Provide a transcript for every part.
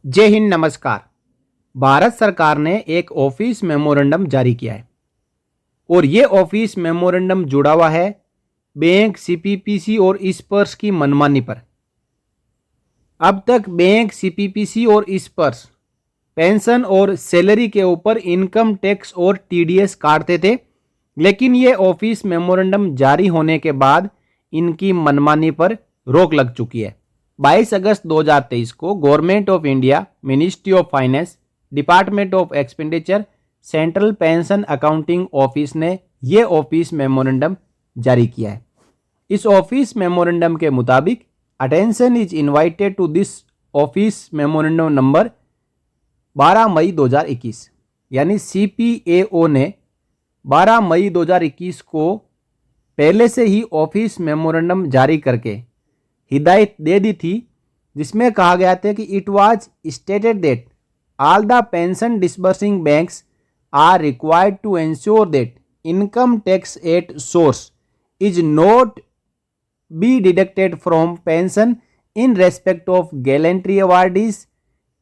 जय हिंद, नमस्कार। भारत सरकार ने एक ऑफिस मेमोरेंडम जारी किया है और ये ऑफिस मेमोरेंडम जुड़ा हुआ है बैंक, सीपीपीसी और इस्पर्स की मनमानी पर। अब तक बैंक, सीपीपीसी और इस्पर्स पेंशन और सैलरी के ऊपर इनकम टैक्स और टीडीएस काटते थे, लेकिन ये ऑफिस मेमोरेंडम जारी होने के बाद इनकी मनमानी पर रोक लग चुकी है। 22 अगस्त 2023 को government of India, ministry of finance, department of expenditure, central pension accounting office ने ये ऑफिस मेमोरेंडम जारी किया है। इस ऑफिस मेमोरेंडम के मुताबिक attention is invited to this office memorandum number 12 May 2021, यानी सीपीएओ ने 12 मई 2021 को पहले से ही ऑफिस मेमोरेंडम जारी करके हिदायत दे दी थी, जिसमें कहा गया था कि it was stated that all the pension disbursing banks are required to ensure that income tax at source is not be deducted from pension in respect of gallantry awardees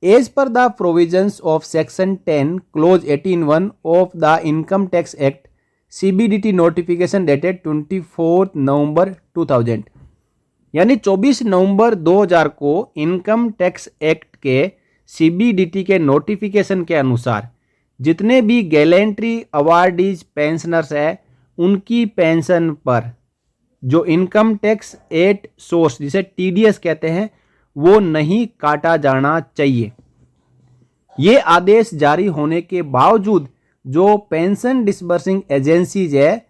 as per the provisions of section 10 clause 18(1) of the income tax act CBDT notification dated 24 नवंबर 2000, यानी 24 नवंबर 2000 को income tax act के CBDT के notification के अनुसार जितने भी gallantry awardees pensioners हैं, उनकी पेंशन पर जो इनकम टैक्स एट सोर्स जिसे TDS कहते हैं वो नहीं काटा जाना चाहिए। ये आदेश जारी होने के बावजूद जो पेंशन डिसबर्सिंग एजेंसीज है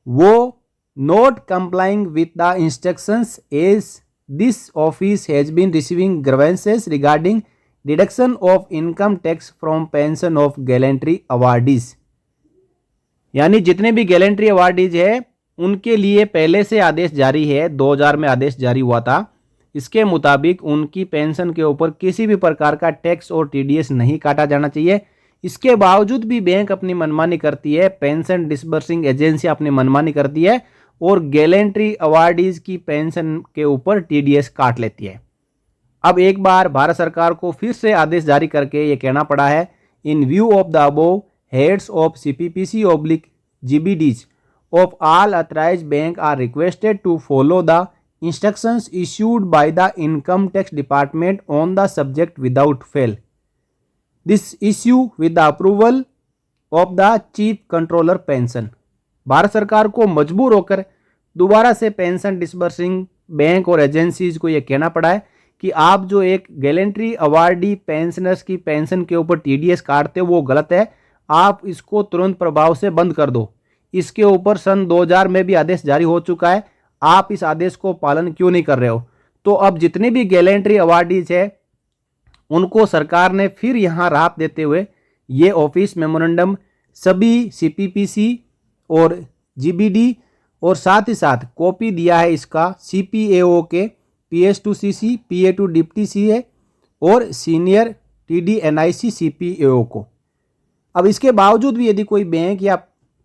वो not complying with the instructions as this office has been receiving grievances regarding deduction of income tax from pension of gallantry awardees, यानी जितने भी गैलेंट्री अवार्डीज है उनके लिए पहले से आदेश जारी है, 2000 में आदेश जारी हुआ था। इसके मुताबिक उनकी पेंशन के ऊपर किसी भी प्रकार का टैक्स और TDS नहीं काटा जाना चाहिए। इसके बावजूद भी बैंक अपनी मनमानी करती है, पेंशन डिसबर्सिंग एजेंसी अपनी मनमानी करती है और गैलेंट्री अवार्डीज की पेंशन के ऊपर TDS काट लेती है। अब एक बार भारत सरकार को फिर से आदेश जारी करके ये कहना पड़ा है, in view of the above heads of CPPC/GBDs of all authorised bank are requested to follow the instructions issued by the income tax department on the subject without fail. This issue with the approval of the chief controller pension. Bharat सरकार को मजबूर होकर दोबारा से pension disbursing bank और agencies को यह कहना पड़ा है कि आप जो एक गैलेंट्री अवार्डी पेंशनर्स की पेंशन के ऊपर TDS काटते हो वो गलत है, आप इसको तुरंत प्रभाव से बंद कर दो। इसके ऊपर सन 2000 में भी आदेश जारी हो चुका है, आप इस आदेश को पालन क्यों नहीं कर रहे हो? तो अब जितने भी गैलेंट्री अवार्डीज है उनको सरकार ने फिर यहाँ राहत देते हुए ये ऑफिस मेमोरेंडम सभी CPPC और GBD और साथ ही साथ कॉपी दिया है इसका CPAO के PS2CC, PA2 डिप्टी CA और सीनियर TDNIC CPAO को। अब इसके बावजूद भी यदि कोई बैंक या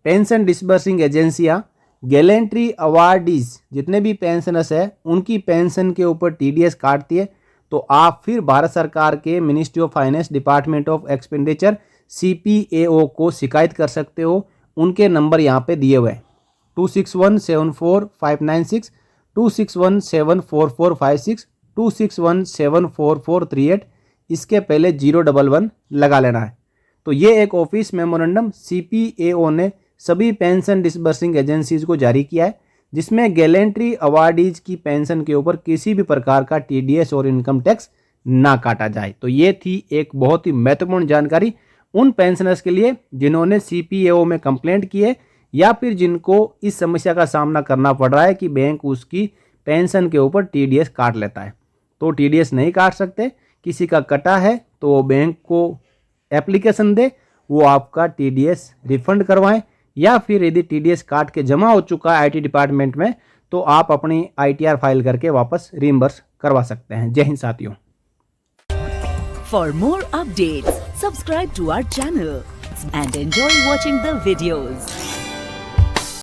पेंशन डिसबर्सिंग एजेंसियां गैलेंट्री अवार्डीज जितने भी पेंशनर्स है उनकी पेंशन के ऊपर TDS काटती है, तो आप फिर भारत सरकार के ministry of finance, department of expenditure CPAO को शिकायत कर सकते हो। उनके नंबर यहाँ पे दिए हुए हैं 26174596, 26174456, 26174438। इसके पहले 011 लगा लेना है। तो ये एक ऑफिस मेमोरेंडम CPAO ने सभी पेंशन डिसबर्सिंग एजेंसीज को जारी किया है, जिसमें गैलेंट्री अवार्डीज की पेंशन के ऊपर किसी भी प्रकार का TDS और इनकम टैक्स ना काटा जाए। तो ये थी एक बहुत ही महत्वपूर्ण जानकारी उन पेंशनर्स के लिए जिन्होंने CPAO में कंप्लेंट की है या फिर जिनको इस समस्या का सामना करना पड़ रहा है कि बैंक उसकी पेंशन के ऊपर TDS काट लेता है। तो TDS नहीं काट सकते, किसी का कटा है तो वो बैंक को एप्लीकेशन दे, वो आपका TDS रिफंड करवाएं, या फिर यदि TDS काट के जमा हो चुका है IT डिपार्टमेंट में तो आप अपनी ITR फाइल करके वापस रिइंबर्स करवा सकते हैं। जय हिंद साथियों। For more updates, subscribe to our channel and enjoy watching the videos.